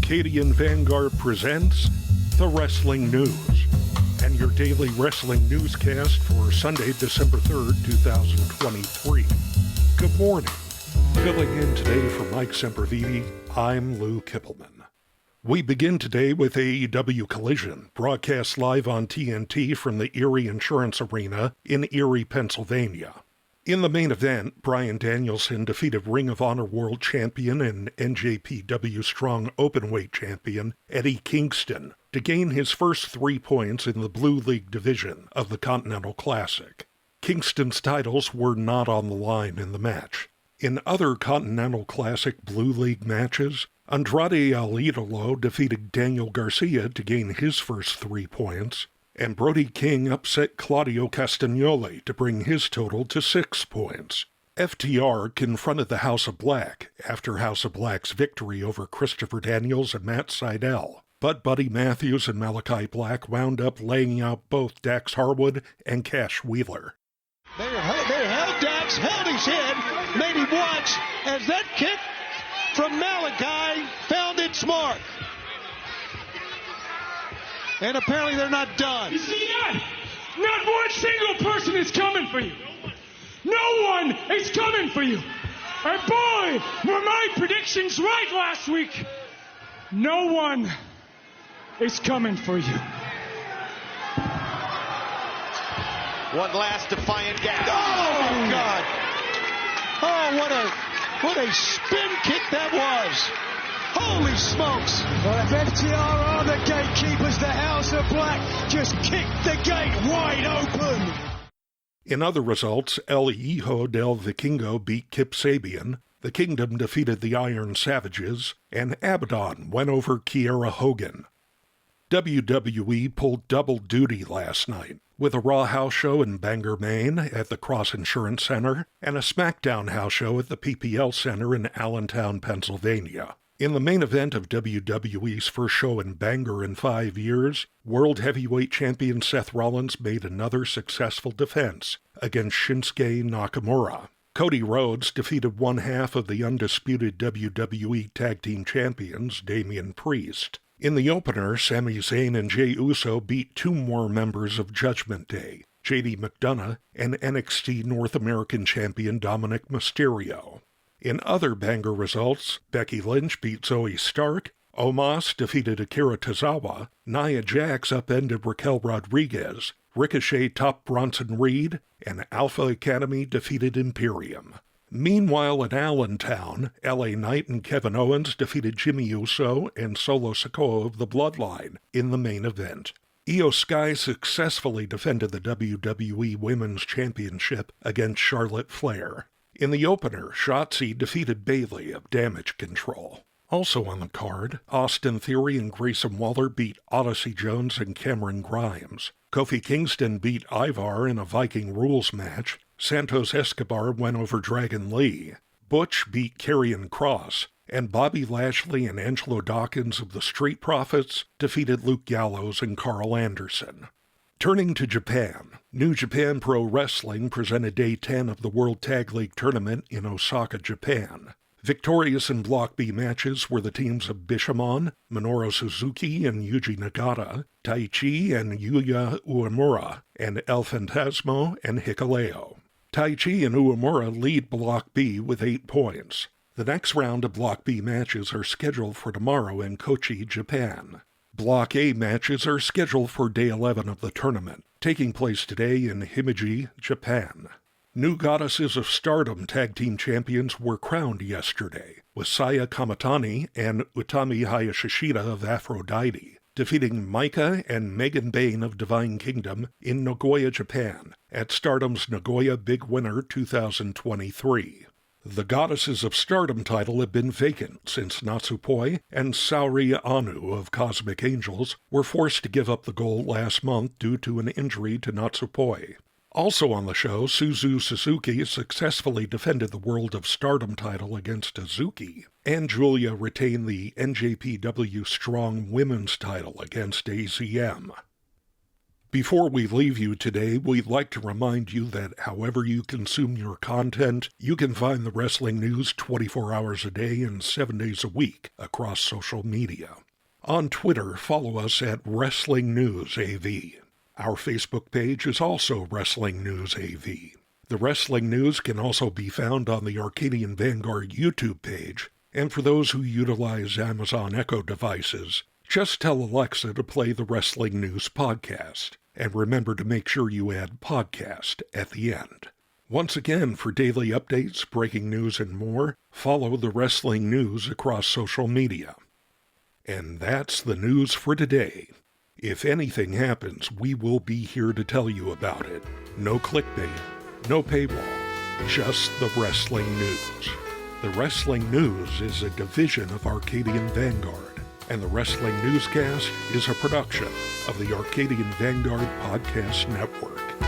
Arcadian Vanguard presents The Wrestling News, and your daily wrestling newscast for Sunday, December 3rd, 2023. Good morning. Filling in today for Mike Sempervive, I'm Lou Kipilman. We begin today with AEW Collision, broadcast live on TNT from the Erie Insurance Arena in Erie, Pennsylvania. In the main event, Bryan Danielson defeated Ring of Honor World Champion and NJPW Strong Openweight Champion Eddie Kingston to gain his first 3 points in the Blue League division of the Continental Classic. Kingston's titles were not on the line in the match. In other Continental Classic Blue League matches, Andrade El Idolo defeated Daniel Garcia to gain his first 3 points, and Brody King upset Claudio Castagnoli to bring his total to 6 points. FTR confronted the House of Black after House of Black's victory over Christopher Daniels and Matt Sydal, but Buddy Matthews and Malachi Black wound up laying out both Dax Harwood and Cash Wheeler. They held Dax, held his head, made him watch as that kick from Malachi found its mark. And apparently they're not done. You see that? Not one single person is coming for you. No one is coming for you. And boy, were my predictions right last week. No one is coming for you. One last defiant gap. Oh, God. Oh, what a spin kick that was. Holy smokes! Well, if FTR are the gatekeepers, the House of Black just kicked the gate wide open. In other results, El Hijo del Vikingo beat Kip Sabian, the Kingdom defeated the Iron Savages, and Abaddon went over Kiera Hogan. WWE pulled double duty last night, with a Raw house show in Bangor, Maine at the Cross Insurance Center, and a SmackDown house show at the PPL Center in Allentown, Pennsylvania. In the main event of WWE's first show in Bangor in 5 years, World Heavyweight Champion Seth Rollins made another successful defense against Shinsuke Nakamura. Cody Rhodes defeated one half of the undisputed WWE Tag Team Champions, Damian Priest. In the opener, Sami Zayn and Jey Uso beat 2 more members of Judgment Day, JD McDonough and NXT North American Champion Dominic Mysterio. In other Bangor results, Becky Lynch beat Zoe Stark, Omos defeated Akira Tozawa, Nia Jax upended Raquel Rodriguez, Ricochet topped Bronson Reed, and Alpha Academy defeated Imperium. Meanwhile in Allentown, LA Knight and Kevin Owens defeated Jimmy Uso and Solo Sikoa of the Bloodline in the main event. Io Sky successfully defended the WWE Women's Championship against Charlotte Flair. In the opener, Shotzi defeated Bayley of Damage Control. Also on the card, Austin Theory and Grayson Waller beat Odyssey Jones and Cameron Grimes. Kofi Kingston beat Ivar in a Viking Rules match. Santos Escobar went over Dragon Lee. Butch beat Karrion Kross. And Bobby Lashley and Angelo Dawkins of the Street Profits defeated Luke Gallows and Carl Anderson. Turning to Japan, New Japan Pro Wrestling presented Day 10 of the World Tag League Tournament in Osaka, Japan. Victorious in Block B matches were the teams of Bishamon, Minoru Suzuki and Yuji Nagata, Taichi and Yuya Uemura, and El Fantasmo and Hikuleo. Taichi and Uemura lead Block B with 8 points. The next round of Block B matches are scheduled for tomorrow in Kochi, Japan. Block A matches are scheduled for Day 11 of the tournament, taking place today in Himeji, Japan. New Goddesses of Stardom Tag Team Champions were crowned yesterday, with Saya Kamatani and Utami Hayashishita of Aphrodite, defeating Maika and Megan Bain of Divine Kingdom in Nagoya, Japan, at Stardom's Nagoya Big Winter 2023. The Goddesses of Stardom title had been vacant since Natsupoi and Saori Anu of Cosmic Angels were forced to give up the gold last month due to an injury to Natsupoi. Also on the show, Suzu Suzuki successfully defended the World of Stardom title against Azuki, and Julia retained the NJPW Strong Women's title against AZM. Before we leave you today, we'd like to remind you that however you consume your content, you can find the wrestling news 24 hours a day and 7 days a week across social media. On Twitter, follow us at Wrestling News AV. Our Facebook page is also Wrestling News AV. The Wrestling News can also be found on the Arcadian Vanguard YouTube page, and for those who utilize Amazon Echo devices, just tell Alexa to play the Wrestling News podcast. And remember to make sure you add podcast at the end. Once again, for daily updates, breaking news, and more, follow the Wrestling News across social media. And that's the news for today. If anything happens, we will be here to tell you about it. No clickbait, no paywall, just the Wrestling News. The Wrestling News is a division of Arcadian Vanguard, and the Wrestling Newscast is a production of the Arcadian Vanguard Podcast Network.